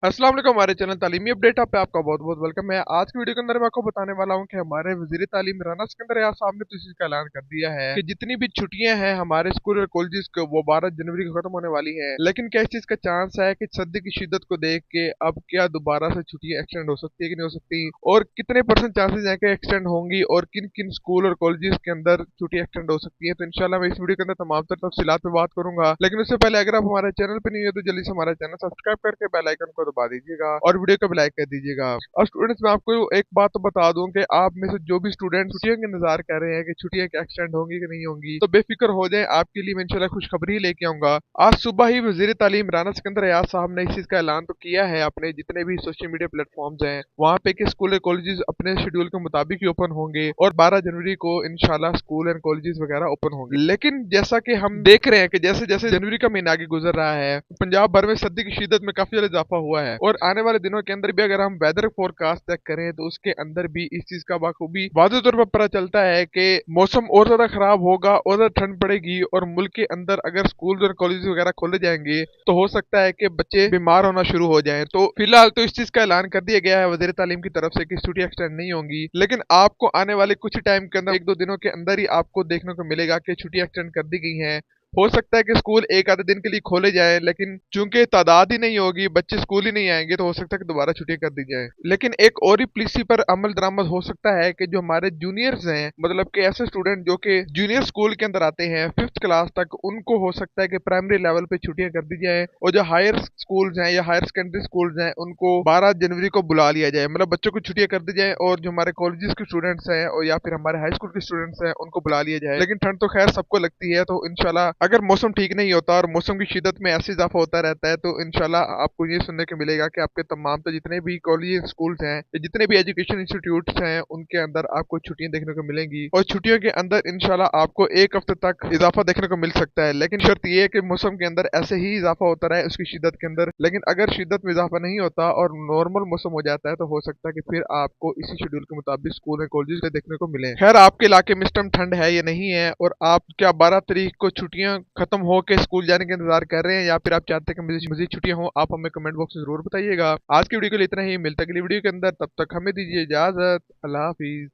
अस्सलाम वालेकुम। हमारे चैनल तालीमी अपडेट पे आपका बहुत बहुत वेलकम है। आज की वीडियो के अंदर मैं आपको बताने वाला हूं कि हमारे वजीर तालीम राना सिकंदर यार साहब ने तो इस चीज का ऐलान कर दिया है कि जितनी भी छुट्टियां हैं हमारे स्कूल और कॉलेजेस को वो 12 जनवरी को खत्म होने वाली हैं। लेकिन क्या इस चीज का चांस है कि सर्दी की शिद्दत को देख के अब क्या दोबारा से छुट्टियां एक्सटेंड हो सकती है कि नहीं हो सकती, और कितने परसेंट चांसेस हैं कि एक्सटेंड होंगी, और किन किन स्कूल और कॉलेजेस के अंदर छुट्टियां एक्सटेंड हो सकती है। तो इंशाल्लाह मैं इस वीडियो के अंदर तमाम तर तफसीलात पे बात करूंगा। लेकिन उससे पहले अगर आप हमारे चैनल पे नहीं हो तो जल्दी से हमारा चैनल सब्सक्राइब करके बेल आइकन को दबा दीजिएगा और वीडियो को भी लाइक कर दीजिएगा। और स्टूडेंट्स, मैं आपको एक बात तो बता दूं कि आप में से जो भी स्टूडेंट छुट्टियों के इंतजार कर रहे हैं कि छुट्टियां क्या एक्सटेंड होंगी कि नहीं होंगी, तो बेफिक्र हो जाए, आपके लिए मैं इंशाल्लाह खुशखबरी ही लेके आऊंगा। आज सुबह ही वजीर तालीम राना सिकंदर यार साहब ने इस चीज का ऐलान तो किया है अपने जितने भी सोशल मीडिया प्लेटफॉर्म्स हैं वहां पे कि स्कूल और कॉलेजेस अपने शेड्यूल के मुताबिक ही ओपन होंगे और 12 जनवरी को इंशाल्लाह स्कूल एंड कॉलेजेस वगैरह ओपन होंगे। लेकिन जैसा कि हम देख रहे हैं कि जैसे जैसे जनवरी का महीना आगे गुजर रहा है, पंजाब भर में सर्दी की शिद्दत में काफी ज्यादा इजाफा हुआ है, और आने वाले दिनों के अंदर भी अगर हम वेदर फोरकास्ट चेक करें तो उसके अंदर भी इस चीज का बखूबी वाज़ेह तौर पर पता चलता है कि मौसम और ज्यादा खराब होगा और ज्यादा ठंड पड़ेगी, और मुल्क के अंदर अगर स्कूल और कॉलेज वगैरह खोले जाएंगे तो हो सकता है कि बच्चे बीमार होना शुरू हो जाएं। तो फिलहाल तो इस चीज का ऐलान कर दिया गया है वजीर तालीम की तरफ से कि छुट्टी एक्सटेंड नहीं होंगी, लेकिन आपको आने वाले कुछ टाइम के अंदर एक दो दिनों के अंदर ही आपको देखने को मिलेगा कि छुट्टी एक्सटेंड कर दी गई हैं। हो सकता है कि स्कूल एक आधे दिन के लिए खोले जाए, लेकिन चूंकि तादाद ही नहीं होगी, बच्चे स्कूल ही नहीं आएंगे, तो हो सकता है कि दोबारा छुट्टी कर दी जाए। लेकिन एक और ही पॉलिसी पर अमल दरामद हो सकता है कि जो हमारे जूनियर्स हैं, मतलब कि ऐसे स्टूडेंट जो कि जूनियर स्कूल के अंदर आते हैं 5th क्लास तक, उनको हो सकता है कि प्राइमरी लेवल पे छुट्टियां कर दी जाए, और जो हायर स्कूल्स हैं या हायर सेकेंडरी स्कूल्स हैं उनको 12 जनवरी को बुला लिया जाए, मतलब बच्चों को छुट्टियां कर दी जाए, और जो हमारे कॉलेजेस के स्टूडेंट्स हैं और या फिर हमारे हाई स्कूल के स्टूडेंट्स हैं उनको बुला लिया जाए। लेकिन ठंड तो खैर सबको लगती है, तो इंशाल्लाह अगर मौसम ठीक नहीं होता और मौसम की शिद्दत में ऐसे इजाफा होता रहता है तो इंशाल्लाह आपको ये सुनने को मिलेगा कि आपके तमाम तो जितने भी कॉलेज स्कूल्स हैं या जितने भी एजुकेशन इंस्टीट्यूट्स हैं उनके अंदर आपको छुट्टियां देखने को मिलेंगी, और छुट्टियों के अंदर इंशाल्लाह आपको एक हफ्ते तक इजाफा देखने को मिल सकता है। लेकिन शर्त यह है कि मौसम के अंदर ऐसे ही इजाफा होता रहे उसकी शिद्दत के अंदर। लेकिन अगर शिद्दत में इजाफा नहीं होता और नॉर्मल मौसम हो जाता है तो हो सकता है कि फिर आपको इसी शेड्यूल के मुताबिक स्कूल और कॉलेज देखने को मिले। खैर, आपके इलाके में इस टाइम ठंड है या नहीं है, और आप क्या 12 तारीख को छुट्टियां खत्म हो के स्कूल जाने का इंतजार कर रहे हैं, या फिर आप चाहते हैं कि मजीद छुट्टियां हो, आप हमें कमेंट बॉक्स में जरूर बताइएगा। आज की वीडियो के लिए इतना ही, मिलता है अगली वीडियो के अंदर, तब तक हमें दीजिए इजाजत। अल्लाह हाफिज।